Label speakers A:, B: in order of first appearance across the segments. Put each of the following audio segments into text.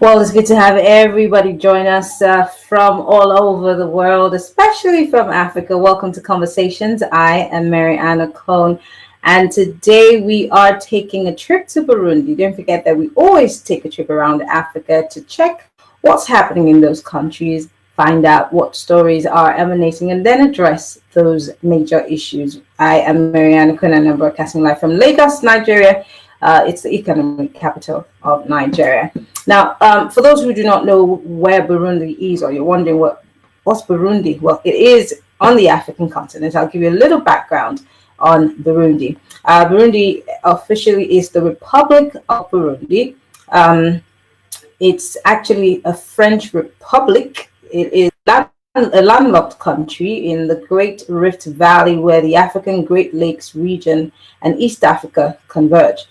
A: Well, it's good to have everybody join us from all over the world, especially from Africa. Welcome to Conversations. I am Mary Anna Cohn, and today we are taking a trip to Burundi. Don't forget that we always take a trip around Africa to check what's happening in those countries, find out what stories are emanating, and then address those major issues. I am Mary Anna Cohn, and I'm broadcasting live from Lagos, Nigeria. It's the economic capital of Nigeria. Now, for those who do not know where Burundi is, or you're wondering what's Burundi, well, it is on the African continent. I'll give you a little background on Burundi. Burundi officially is the Republic of Burundi. It's actually a French republic. It is a landlocked country in the Great Rift Valley, where the African Great Lakes region and East Africa converge.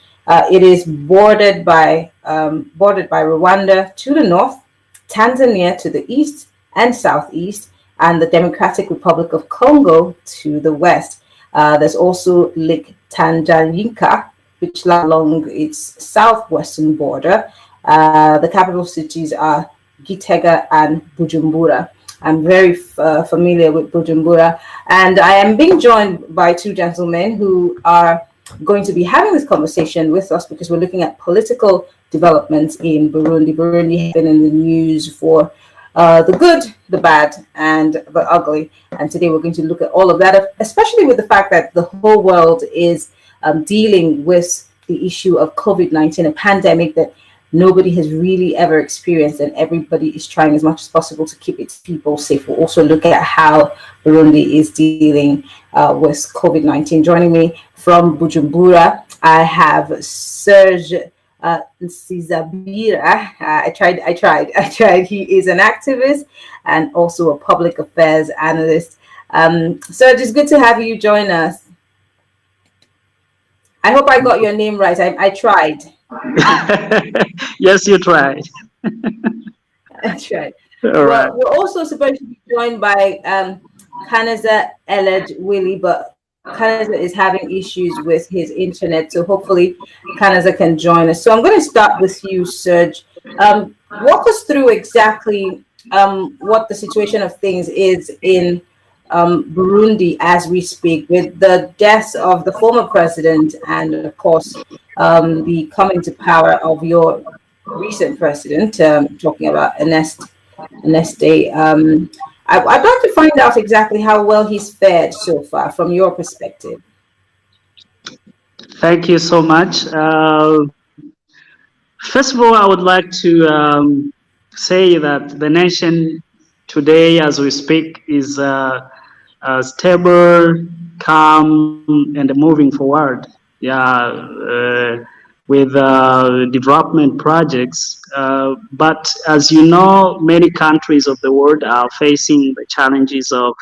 A: It is bordered by Rwanda to the north, Tanzania to the east and southeast, and the Democratic Republic of Congo to the west. There's also Lake Tanganyika, which lies along its southwestern border. The capital cities are Gitega and Bujumbura. I'm very familiar with Bujumbura, and I am being joined by two gentlemen who are going to be having this conversation with us because we're looking at political developments in Burundi. Burundi has been in the news for the good, the bad, and the ugly. And today we're going to look at all of that, especially with the fact that the whole world is dealing with the issue of COVID-19, a pandemic that nobody has really ever experienced, and everybody is trying as much as possible to keep its people safe. We'll also look at how Burundi is dealing with COVID-19. Joining me from Bujumbura, I have Serge Nsizabira. I tried. He is an activist and also a public affairs analyst. Serge, it's good to have you join us. I hope I got your name right. I tried.
B: Yes, you tried.
A: That's right.
B: All right.
A: We're also supposed to be joined by Kanaza Eled Willie, but Kanaza is having issues with his internet, so hopefully Kanaza can join us. So I'm going to start with you, Serge. Walk us through exactly what the situation of things is in Burundi as we speak, with the death of the former president and, of course, the coming to power of your recent president, talking about Aneste. I'd like to find out exactly how well he's fared so far from your perspective.
B: Thank you so much. First of all, I would like to say that the nation today, as we speak, is stable, calm, and moving forward. With development projects. But as you know, many countries of the world are facing the challenges of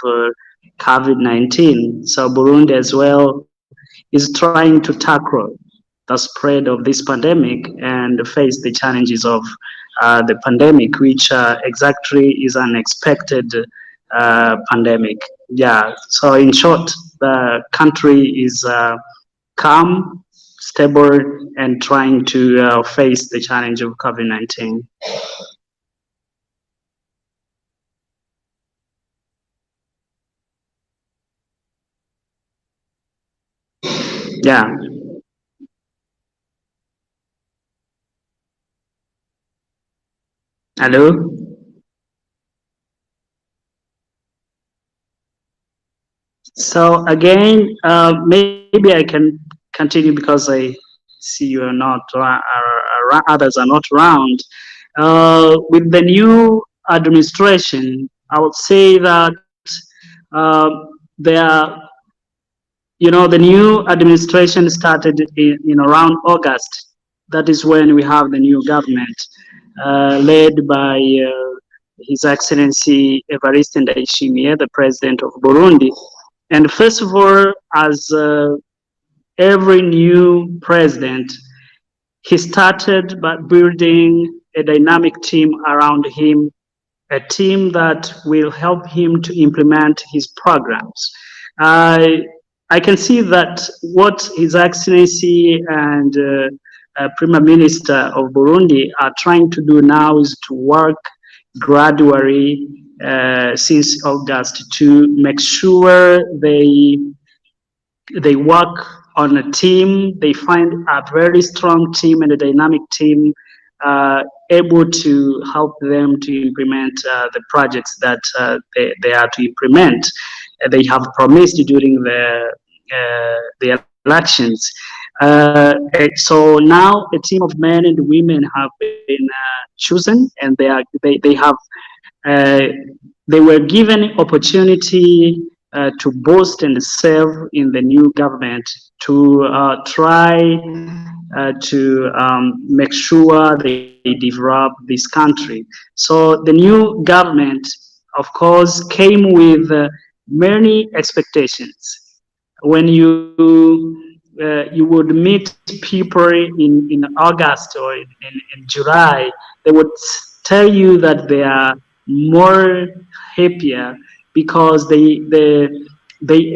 B: COVID-19. So Burundi as well is trying to tackle the spread of this pandemic and face the challenges of the pandemic, which exactly is an unexpected pandemic. So in short, the country is calm, stable, and trying to face the challenge of COVID-19. Yeah. Hello? So again, maybe I can continue because I see you are not, others are not around. With the new administration, I would say that the new administration started in around August. That is when we have the new government led by His Excellency Evariste Ndayishimiye, the President of Burundi. And first of all, as every new president, he started by building a dynamic team around him, a team that will help him to implement his programs. I can see that what His Excellency and Prime Minister of Burundi are trying to do now is to work gradually since August to make sure they work on a team. They find a very strong team and a dynamic team able to help them to implement the projects that they are to implement. They have promised during the elections. So now a team of men and women have been chosen, and they have uh, they were given opportunity to boost and serve in the new government to try to make sure they develop this country. So the new government, of course, came with many expectations. When you would meet people in August or in July, they would tell you that they are more happier because they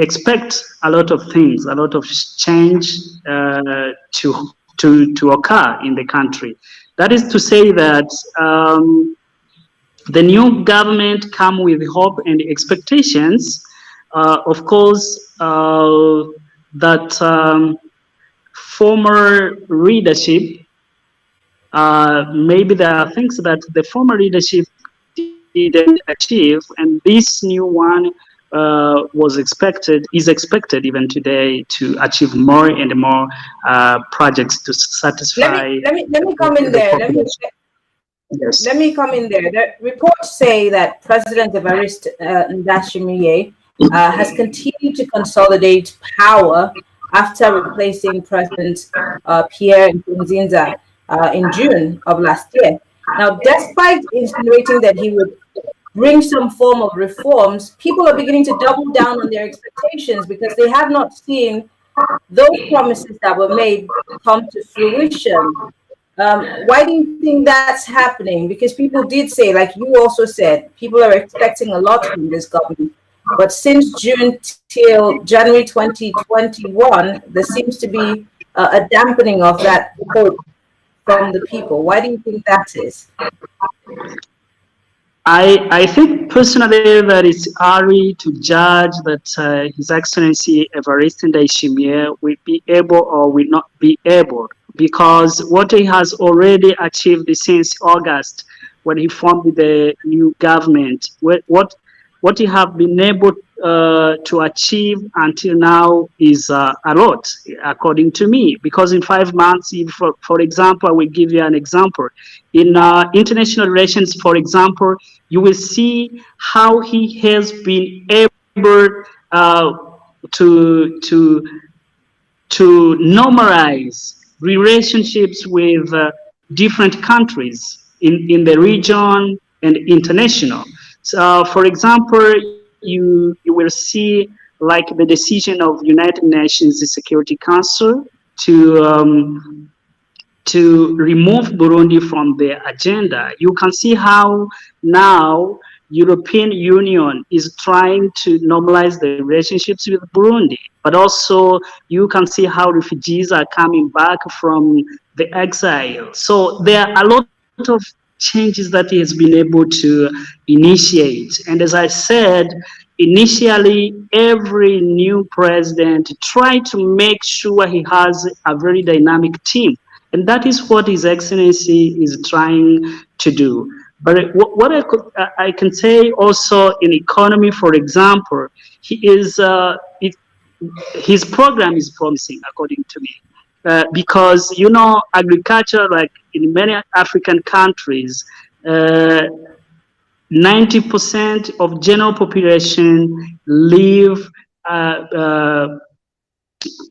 B: expect a lot of things, a lot of change to occur in the country. That is to say that the new government come with hope and expectations. Of course, that former leadership, maybe there are things that the former leadership didn't achieve, and this new one is expected even today to achieve more and more projects to satisfy
A: Let me come in
B: the
A: there.
B: population.
A: Let
B: Yes.
A: me come in there. The reports say that President Evariste Ndayishimiye has continued to consolidate power after replacing President Pierre Nkurunziza in June of last year. Now, despite insinuating that he would bring some form of reforms, people are beginning to double down on their expectations because they have not seen those promises that were made come to fruition. Why do you think that's happening? Because people did say, like you also said, people are expecting a lot from this government. But since June till January 2021, there seems to be a dampening of that hope from the people. Why do you think that is?
B: I think personally that it's early to judge that His Excellency Evariste Ndayishimiye will be able or will not be able, because what he has already achieved since August when he formed the new government, what he have been able to achieve until now is a lot, according to me. Because in 5 months, if, for example, I will give you an example. In international relations, for example, you will see how he has been able to normalize relationships with different countries in the region and international. So, for example, you will see like the decision of United Nations Security Council to remove Burundi from their agenda. You can see how now European Union is trying to normalize the relationships with Burundi, but also you can see how refugees are coming back from the exile. So there are a lot of changes that he has been able to initiate. And as I said, initially every new president tried to make sure he has a very dynamic team, and that is what His Excellency is trying to do. But what I can say also in economy, for example, he is his program is promising, according to me, because agriculture, like in many African countries, 90% of general population uh, uh,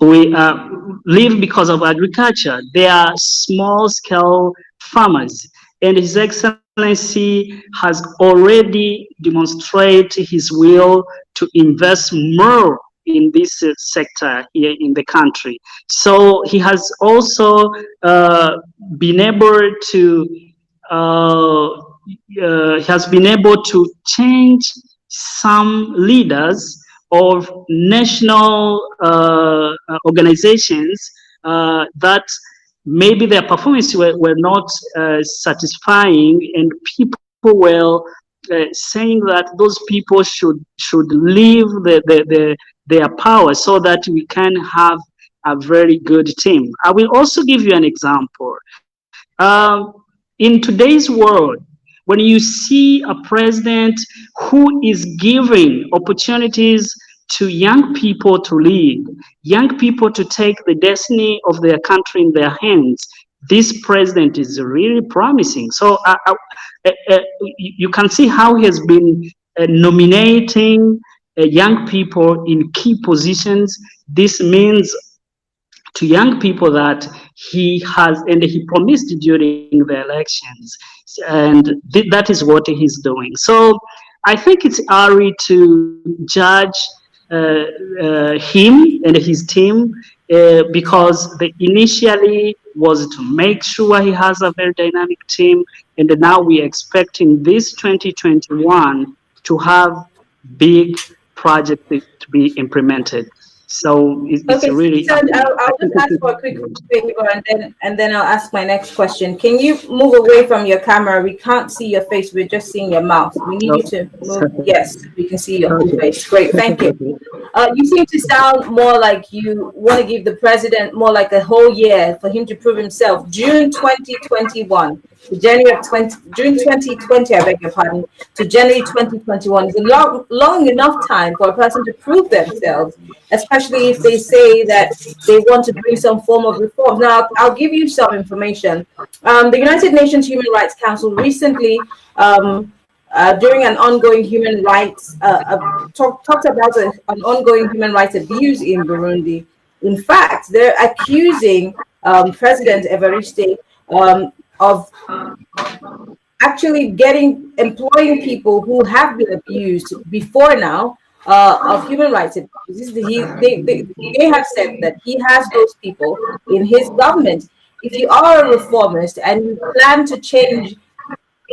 B: live because of agriculture. They are small scale farmers, and His Excellency has already demonstrated his will to invest more in this sector here in the country. So he has also been able to uh, has been able to change some leaders of national organizations that maybe their performance were not satisfying, and people were saying that those people should leave their power so that we can have a very good team. I will also give you an example. In today's world, when you see a president who is giving opportunities to young people to lead, young people to take the destiny of their country in their hands, this president is really promising. So you can see how he has been nominating young people in key positions. This means to young people that he has and he promised during the elections, and that is what he's doing. So I think it's early to judge him and his team because the initially was to make sure he has a very dynamic team, and now we're expecting this 2021 to have big projects to be implemented. So it's
A: Okay,
B: really,
A: so
B: I
A: I'll
B: think
A: just
B: it
A: ask
B: is
A: for a quick
B: good.
A: favor, and then I'll ask my next question. Can you move away from your camera? We can't see your face. We're just seeing your mouth. We need you to move. Yes, we can see your whole
B: Okay.
A: face. Great, thank you. You seem to sound more like you want to give the president more like a whole year for him to prove himself. June 2021 to January of 20, June 2020, I beg your pardon, to January 2021 is a long enough time for a person to prove themselves, especially if they say that they want to bring some form of reform. Now, I'll give you some information. The United Nations Human Rights Council recently, during an ongoing human rights, talked about an ongoing human rights abuse in Burundi. In fact, they're accusing President Evariste of actually employing people who have been abused before now of human rights abuses. They have said that he has those people in his government. If you are a reformist and you plan to change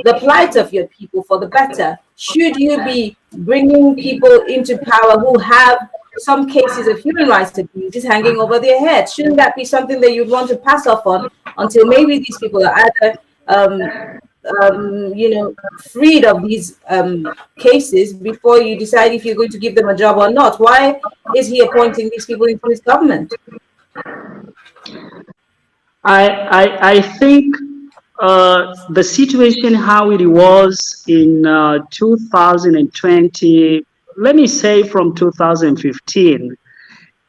A: the plight of your people for the better, should you be bringing people into power who have some cases of human rights abuses hanging over their heads? Shouldn't that be something that you'd want to pass off on until maybe these people are either freed of these cases before you decide if you're going to give them a job or not? Why is he appointing these people into his government?
B: I think the situation how it was in 2020, let me say from 2015,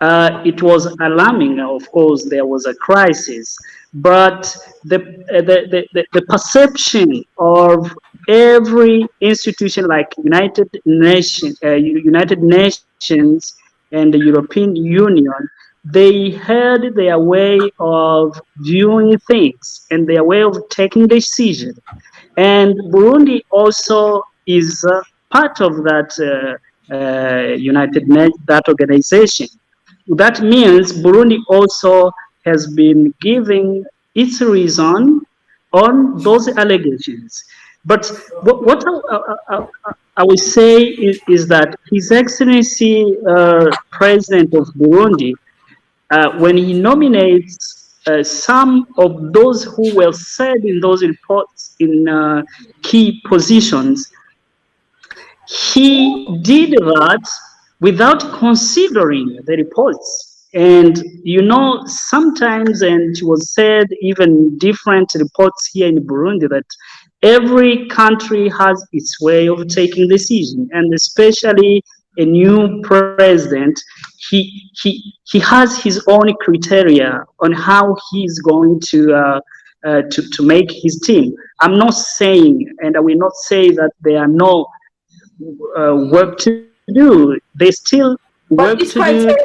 B: it was alarming. Of course, there was a crisis, but the perception of every institution like United Nations and the European Union, they had their way of viewing things and their way of taking decisions. And Burundi also is part of that that organization. That means Burundi also has been giving its reason on those allegations. But what I will say is that His Excellency President of Burundi, when he nominates some of those who were said in those reports in key positions, he did that without considering the reports. And sometimes, and it was said even different reports here in Burundi, that every country has its way of taking decision, and especially a new president, he has his own criteria on how he's going to make his team. I'm not saying, and I will not say that there are no work to do. They still work
A: But
B: to do.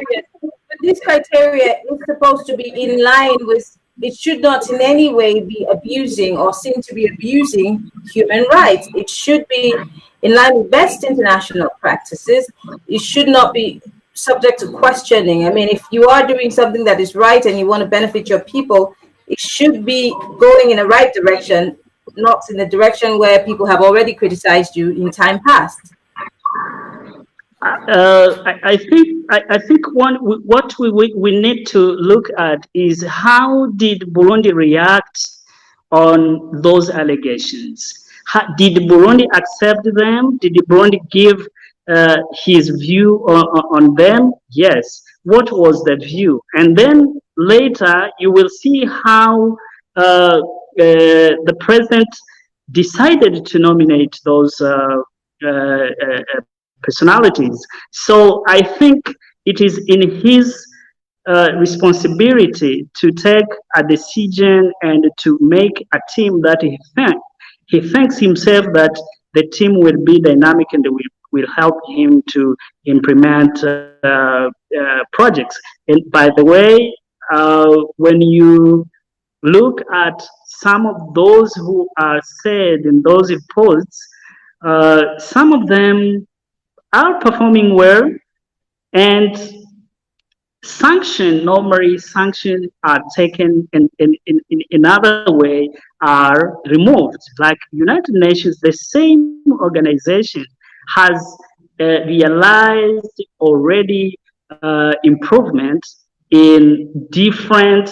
A: this criteria is supposed to be in line with, it should not in any way be abusing or seem to be abusing human rights. It should be in line with best international practices. It should not be subject to questioning. I mean, if you are doing something that is right and you want to benefit your people, it should be going in the right direction, not in the direction where people have already criticized you in time past.
B: I think what we need to look at is how did Burundi react on those allegations? Did Burundi accept them? Did Burundi give his view on them? Yes. What was that view? And then later you will see how the president decided to nominate those personalities. So I think it is in his responsibility to take a decision and to make a team that he thinks himself that the team will be dynamic and will help him to implement projects. And by the way, when you look at some of those who are said in those posts, some of them are performing well, and normally sanctions are taken in another way, are removed. Like United Nations, the same organization has realized already improvement in different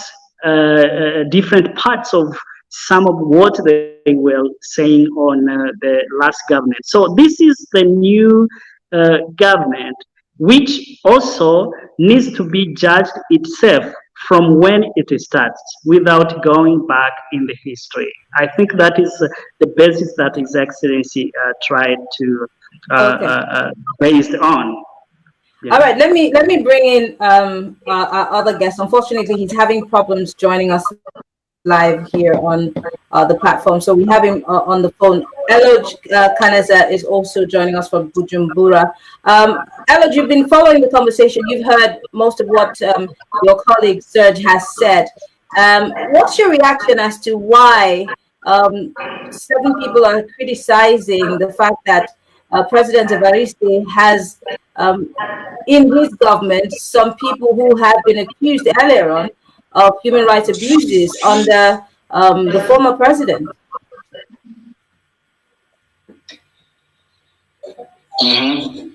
B: parts of some of what they were saying on the last government. So this is the new government, which also needs to be judged itself from when it starts without going back in the history. I think that is the basis that His Excellency tried to
A: Okay.
B: based on.
A: All
B: Yeah.
A: right, let me bring in our other guest. Unfortunately, he's having problems joining us live here on the platform, so we have him on the phone. Eloj Kaneza is also joining us from Bujumbura. Eloj, you've been following the conversation. You've heard most of what your colleague Serge has said. What's your reaction as to why seven people are criticizing the fact that President Evariste has in his government some people who had been accused earlier on of human rights abuses under the former president?
C: Mm-hmm.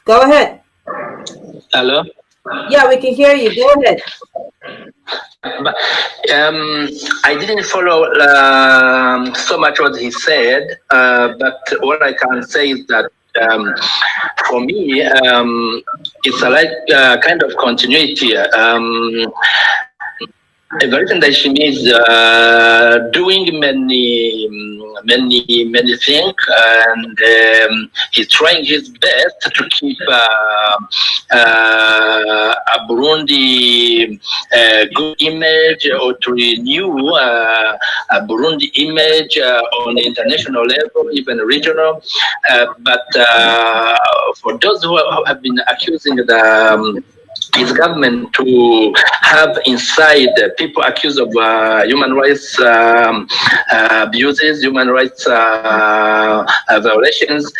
A: Go ahead.
C: Hello?
A: Yeah, we can hear you. Go ahead.
C: But, I didn't follow so much what he said, but what I can say is that for me, it's a like kind of continuity. Everything that she is doing many things, and he's trying his best to keep a Burundi good image, or to renew a Burundi image on international level, even regional. But for those who have been accusing his government to have inside people accused of human rights abuses, human rights violations.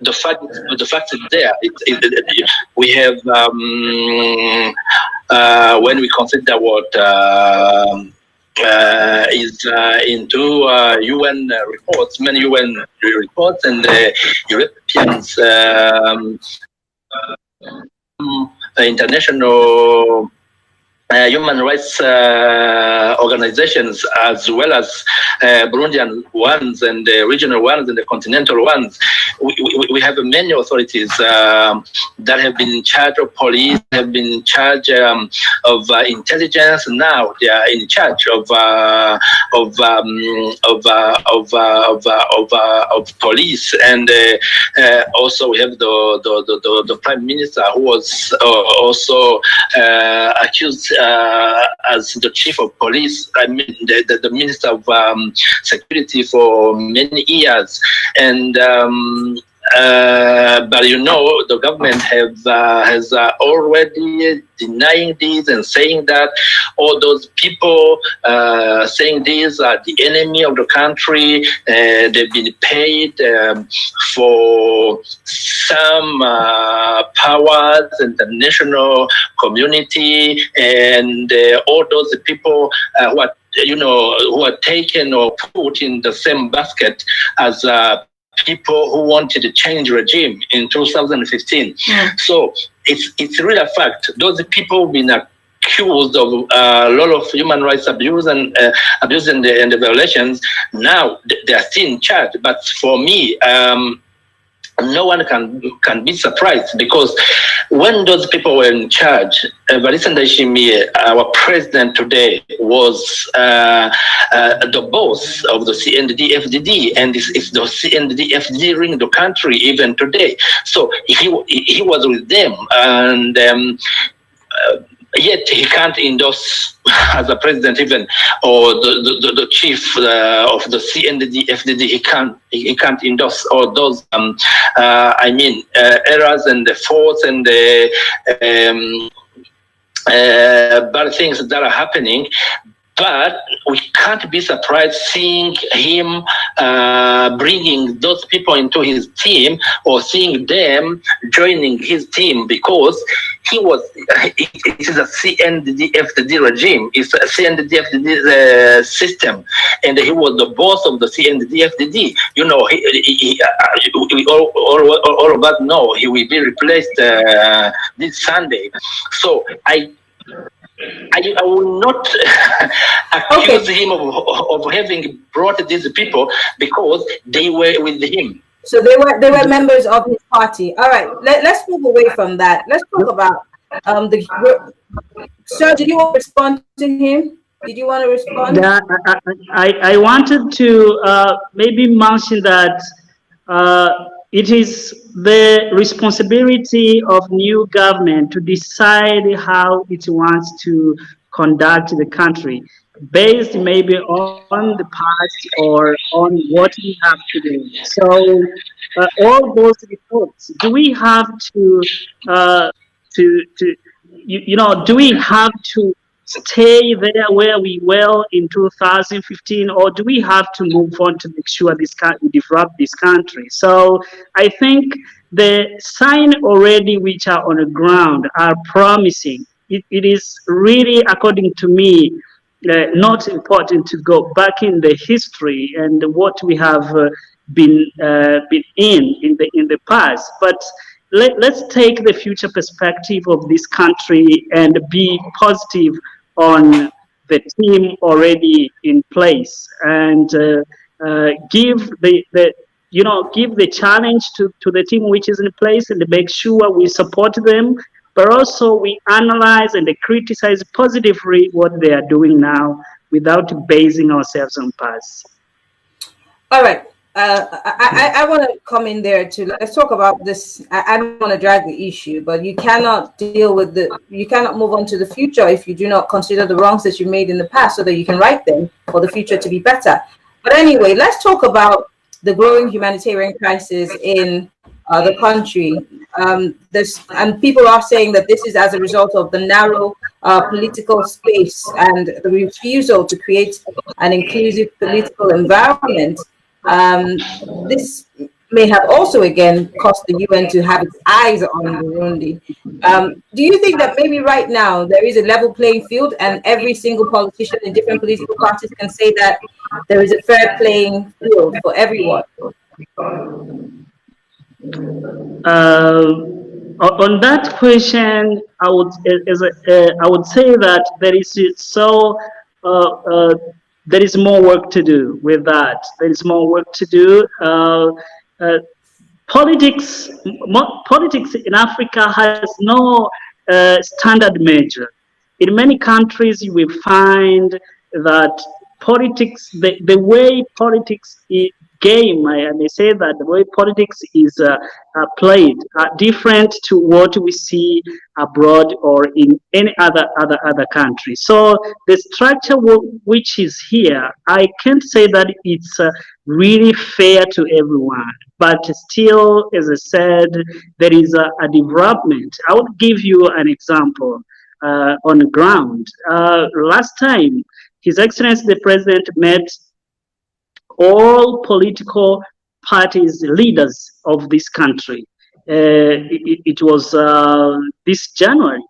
C: The fact is there. We have when we consider what is into UN reports, many UN reports, and the Europeans. International human rights organizations, as well as Burundian ones and the regional ones and the continental ones. We have many authorities that have been in charge of police, have been in charge of intelligence. Now they are in charge of police, and also we have the prime minister, who was also accused as the chief of police. I mean, the minister of security for many years, and but the government has already denying this and saying that all those people saying these are the enemy of the country. They've been paid for some powers, international community, and all those people who are taken or put in the same basket as people who wanted to change regime in 2015. So it's really a fact. Those people have been accused of a lot of human rights abuse and abuse and the violations. Now they are still in charge. But for me, no one can be surprised, because when those people were in charge, Evariste Ndayishimiye, our president today, was the boss of the CNDD-FDD, and it's the CNDD-FDD running the country even today. So he was with them, and yet he can't endorse as a president even, or the chief of the CNDD-FDD. He can't endorse all those errors and the faults and the bad things that are happening. But we can't be surprised seeing him bringing those people into his team, or seeing them joining his team, because it is a CNDD-FDD regime. It's a CNDD-FDD system, and he was the boss of the CNDD-FDD. You know, all of us know he will be replaced this Sunday. So I will not accuse him of having brought these people, because they were with him.
A: So they were members of his party. All right, let's move away from that. Let's talk about Sir, did you want to respond to him? Did you want to respond?
B: Yeah, I wanted to maybe mention that it is the responsibility of new government to decide how it wants to conduct the country, based maybe on the past or on what we have today. So all those reports, do we have to do we have to stay there where we were in 2015, or do we have to move on to make sure we develop this country? So I think the signs already which are on the ground are promising. It is really, according to me, not important to go back in the history and what we have been in the past, but let's take the future perspective of this country and be positive on the team already in place, and give the challenge to the team which is in place, and make sure we support them, but also we analyze and criticize positively what they are doing now without basing ourselves on past.
A: All right. I want to come in there too. Let's talk about this. I don't want to drag the issue, but you cannot you cannot move on to the future if you do not consider the wrongs that you made in the past, so that you can right them for the future to be better. But anyway, let's talk about the growing humanitarian crisis in the country. And people are saying that this is as a result of the narrow political space and the refusal to create an inclusive political environment. This may have also again caused the UN to have its eyes on Burundi. Do you think that maybe right now there is a level playing field, and every single politician in different political parties can say that there is a fair playing field for everyone?
B: On that question, I would say that there is more work to do with that. There is more work to do. Politics in Africa has no standard measure. In many countries, you will find that the way politics is game, I may say that the way politics is played are different to what we see abroad or in any other country. So the structure which is here, I can't say that it's really fair to everyone, but still, as I said, there is a development. I would give you an example on the ground. Last time, His Excellency the President met all political parties, leaders of this country. It was this January,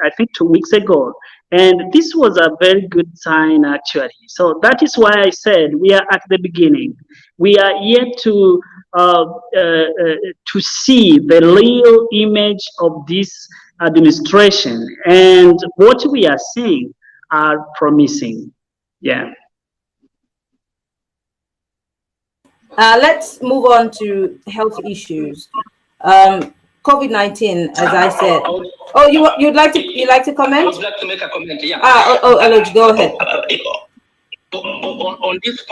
B: I think 2 weeks ago. And this was a very good sign, actually. So that is why I said we are at the beginning. We are yet to to see the real image of this administration, and what we are seeing are promising. Yeah.
A: Let's move on to health issues. COVID-19, as I said. Oh, you'd like to
C: I
A: comment?
C: would like to make a comment. Yeah.
A: Aloj, go ahead.
C: On this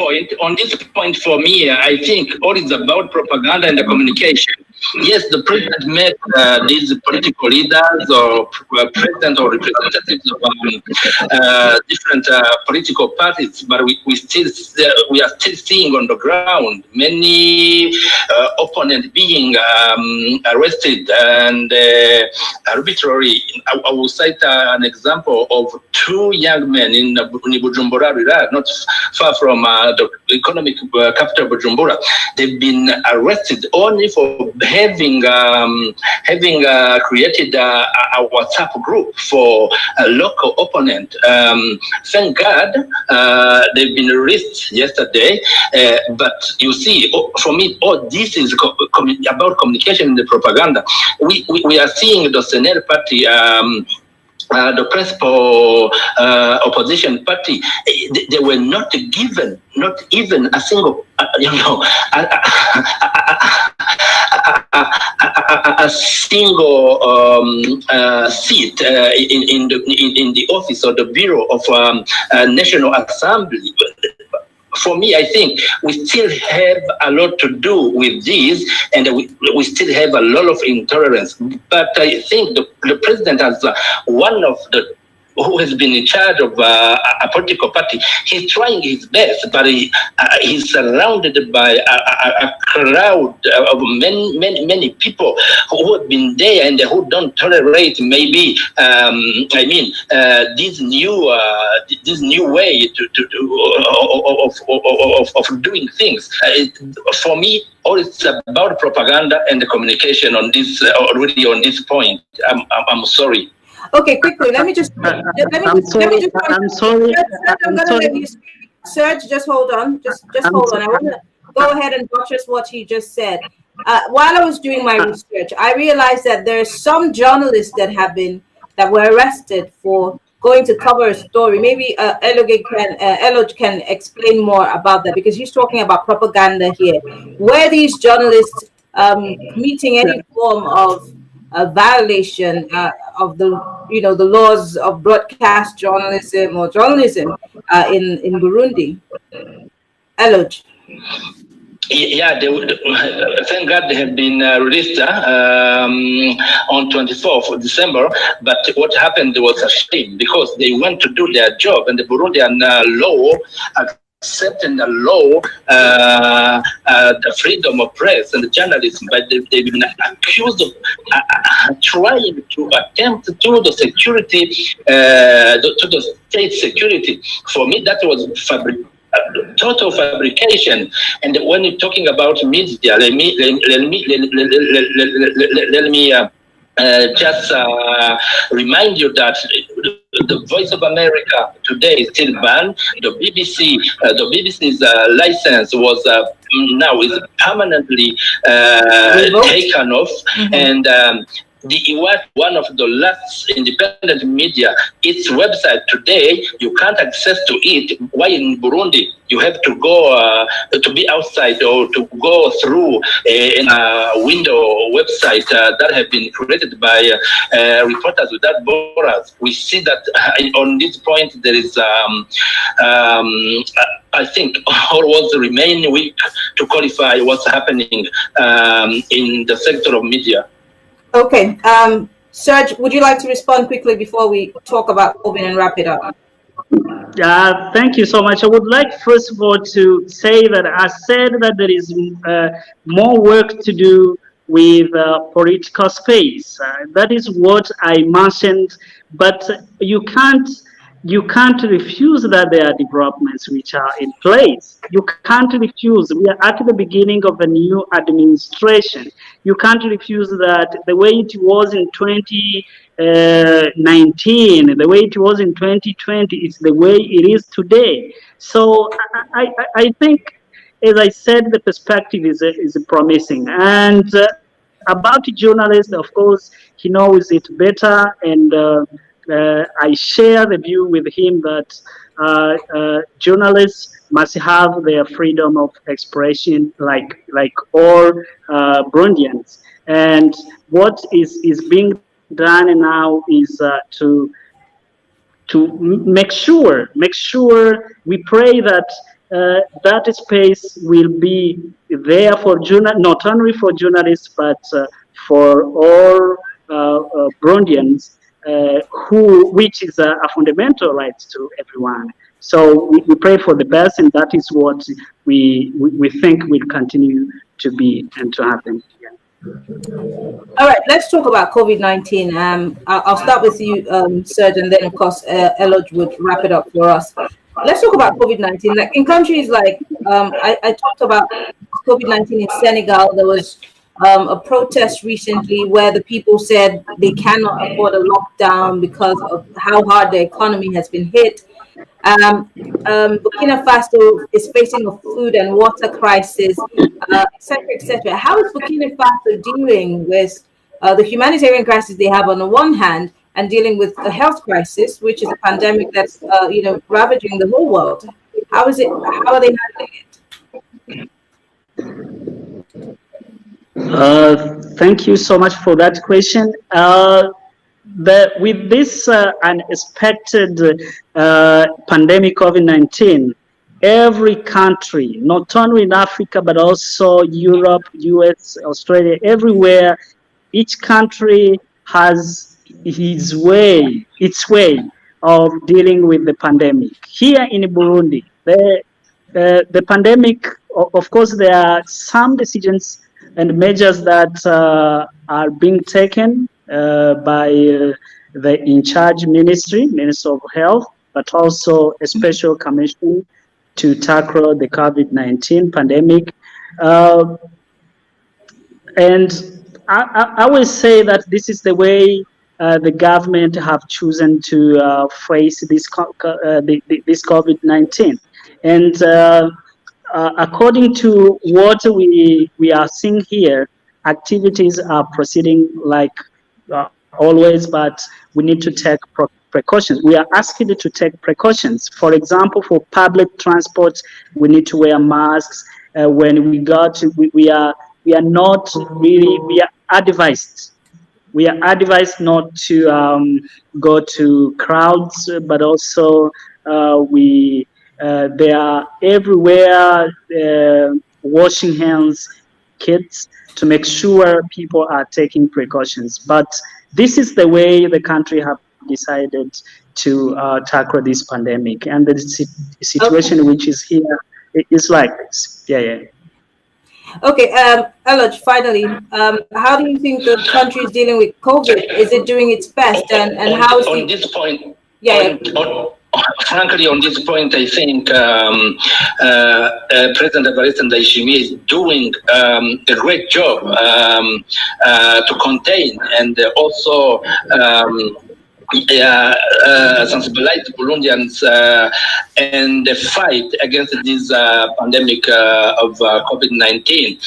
C: point, for me, I think all is about propaganda and the communication. Yes, the president met these political leaders or president or representatives of different political parties, but we are still seeing on the ground many opponents being arrested and arbitrarily. I will cite an example of two young men in Bujumbura, not far from the economic capital Bujumbura. They've been arrested only for having created a WhatsApp group for a local opponent. Thank God they've been released yesterday. But you see, for me, all this is about communication and the propaganda. We are seeing the Senate party. The principal opposition party, they were not given, not even a single, a single seat in the office or the bureau of National Assembly. For me, I think we still have a lot to do with this, and we still have a lot of intolerance. But I think the president, as one of the who has been in charge of a political party, he's trying his best, but he's surrounded by a crowd of many people who have been there and who don't tolerate maybe this new way of doing things. For me, all it's about propaganda and the communication on this already on this point. I'm sorry.
A: Okay, quickly. Let me just.
B: I'm sorry. I'm sorry.
A: I'm gonna let you speak. Serge, just hold on. Just hold on. I want to go ahead and buttress what he just said. While I was doing my research, I realized that there are some journalists that were arrested for going to cover a story. Maybe Eloj can explain more about that, because he's talking about propaganda here. Were these journalists committing any form of a violation of the laws of broadcast journalism or journalism in Burundi? Eloj.
C: Yeah, thank God they have been released on 24th of December. But what happened was a shame, because they went to do their job, and the Burundian law accepting the law, the freedom of press and the journalism, but they've been accused of trying to attempt to the security, to the state security. For me, that was total fabrication. And when you're talking about media, let me just remind you that the Voice of America today is still banned. The BBC's license was now is permanently taken off, and one of the last independent media, its website today, you can't access to it. Why in Burundi? You have to go to be outside or to go through a window website that have been created by Reporters Without Borders. We see that on this point there is, I think, always remain weak to qualify what's happening in the sector of media.
A: Okay. Serge, would you like to respond quickly before we talk about COVID and wrap it up?
B: Thank you so much. I would like, first of all, to say that I said that there is more work to do with political space. That is what I mentioned, but you can't refuse that there are developments which are in place. You can't refuse. We are at the beginning of a new administration. You can't refuse that the way it was in 2019, the way it was in 2020, is the way it is today. So I think as I said, the perspective is promising. And about the journalist, of course, he knows it better. And I share the view with him that journalists must have their freedom of expression, like all Burundians. And what is being done now is to make sure we pray that that space will be there for not only for journalists but for all Burundians, which is a fundamental right to everyone. So we pray for the best, and that is what we think will continue to be and to happen. Yeah.
A: All right, let's talk about COVID-19. I'll start with you, Serge, and then, of course, Elodge would wrap it up for us. Let's talk about COVID-19. Like in countries like, I talked about COVID-19 in Senegal. There was a protest recently where the people said they cannot afford a lockdown because of how hard the economy has been hit. Burkina Faso is facing a food and water crisis, etc., etc. How is Burkina Faso dealing with the humanitarian crisis they have on the one hand, and dealing with a health crisis, which is a pandemic that's ravaging the whole world? How is it? How are they handling it?
B: Thank you so much for that question. With this unexpected pandemic COVID-19, every country, not only in Africa, but also Europe, US, Australia, everywhere, each country has its way of dealing with the pandemic. Here in Burundi, the pandemic, of course, there are some decisions and measures that are being taken by the in-charge Ministry of Health, but also a special commission to tackle the COVID-19 pandemic. And I will say that this is the way the government have chosen to face this COVID-19. And according to what we are seeing here, activities are proceeding like always, but we need to take precautions. We are asking you to take precautions. For example, for public transport, we need to wear masks. When we go to, we are not really, we are advised. We are advised not to go to crowds, but also they are everywhere washing hands, kits, to make sure people are taking precautions. But this is the way the country have decided to tackle this pandemic, and the situation which is here is like this. Yeah.
A: Okay, Elodge, finally, how do you think the country is dealing with COVID? Is it doing its best, and how is
C: on this point?
A: Yeah.
C: Frankly, on this point, I think President Evariste Ndayishimiye is doing a great job to contain and also sensibilize Burundians and the fight against this pandemic of COVID-19.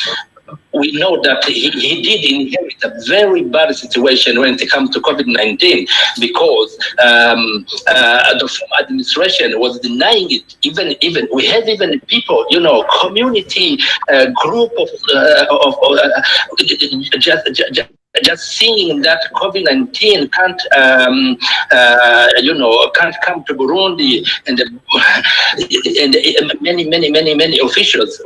C: We know that he did inherit a very bad situation when it comes to COVID-19 because the former administration was denying it. Even we have even people, community group of just seeing that COVID-19 can't come to Burundi, and many officials,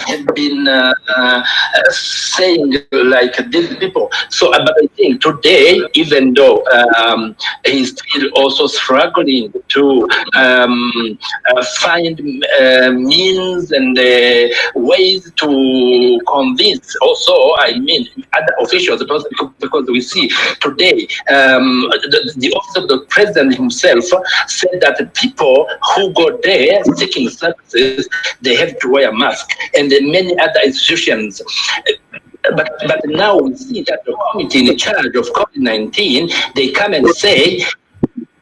C: have been saying like these people. So, but I think today, even though he's still also struggling to find means and ways to convince also, other officials, because we see today the office of the president himself said that the people who go there seeking services, they have to wear a mask, and many other institutions. But now we see that the committee in charge of COVID-19, they come and say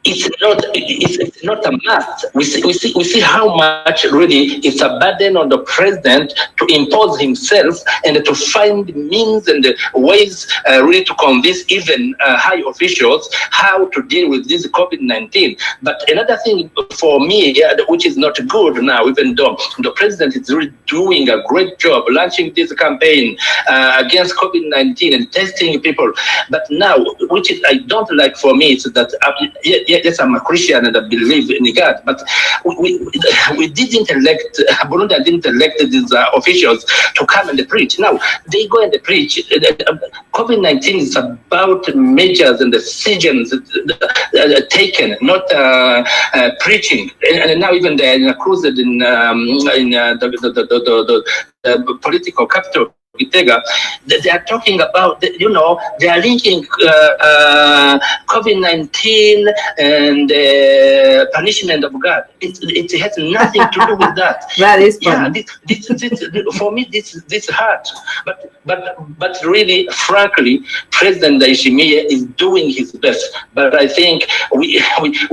C: it's not a must. We see how much really it's a burden on the president to impose himself and to find means and ways really to convince even high officials how to deal with this COVID-19. But another thing for me, which is not good now, even though the president is really doing a great job launching this campaign against COVID-19 and testing people. But now, which is, I don't like for me, is that yes, I'm a Christian and I believe in God, but we didn't elect, Burundi didn't elect these officials to come and preach. Now, they go and preach. COVID-19 is about measures and decisions taken, not preaching. And now even they're included in the political capital. They are talking about, they are linking COVID-19 and punishment of God. It has nothing to do with that.
A: That is funny.
C: This, for me, this hurt. But really, frankly, President Ndayishimiye is doing his best. But I think we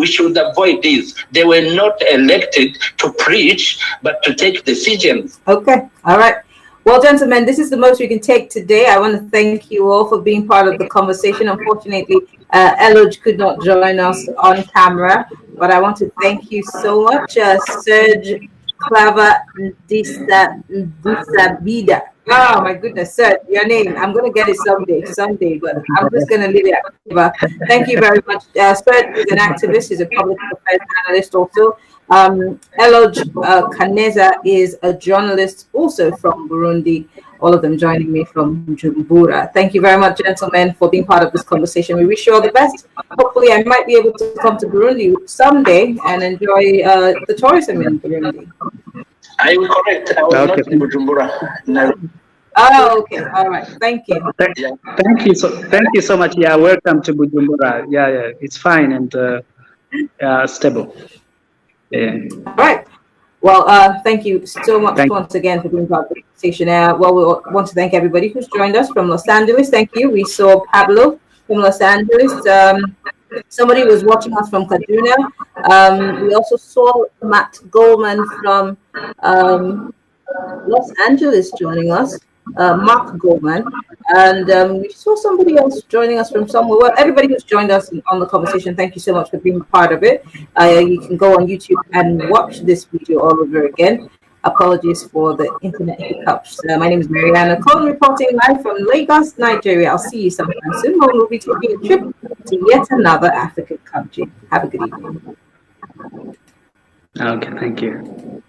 C: should avoid this. They were not elected to preach, but to take decisions.
A: Okay, all right. Well, gentlemen, this is the most we can take today. I want to thank you all for being part of the conversation. Unfortunately, Eloj could not join us on camera, but I want to thank you so much, Serge Clava Disabida. Oh my goodness, Serge, your name. I'm going to get it someday, but I'm just going to leave it at thank you very much. Serge is an activist, he's a public affairs analyst also. Eloj Kaneza is a journalist also from Burundi, all of them joining me from Bujumbura. Thank you very much, gentlemen, for being part of this conversation. We wish you all the best. Hopefully, I might be able to come to Burundi someday and enjoy the tourism in Burundi.
C: I am correct. I was not in Bujumbura. No.
A: Oh, okay. All right. Thank you.
B: Thank you so much. Yeah, welcome to Bujumbura. Yeah, it's fine and stable. Yeah.
A: All right. Well, thank you so much once again for being part of the conversation. Well, we want to thank everybody who's joined us from Los Angeles. Thank you. We saw Pablo from Los Angeles. Somebody was watching us from Kaduna. We also saw Matt Goldman from Los Angeles joining us. Mark Goldman, and we saw somebody else joining us from somewhere. Well, everybody who's joined us on the conversation, thank you so much for being part of it. You can go on YouTube and watch this video all over again. Apologies for the internet hiccups. My name is Mariana Cohn, reporting live from Lagos, Nigeria. I'll see you sometime soon when we'll be taking a trip to yet another African country. Have a good evening.
B: Okay, thank you.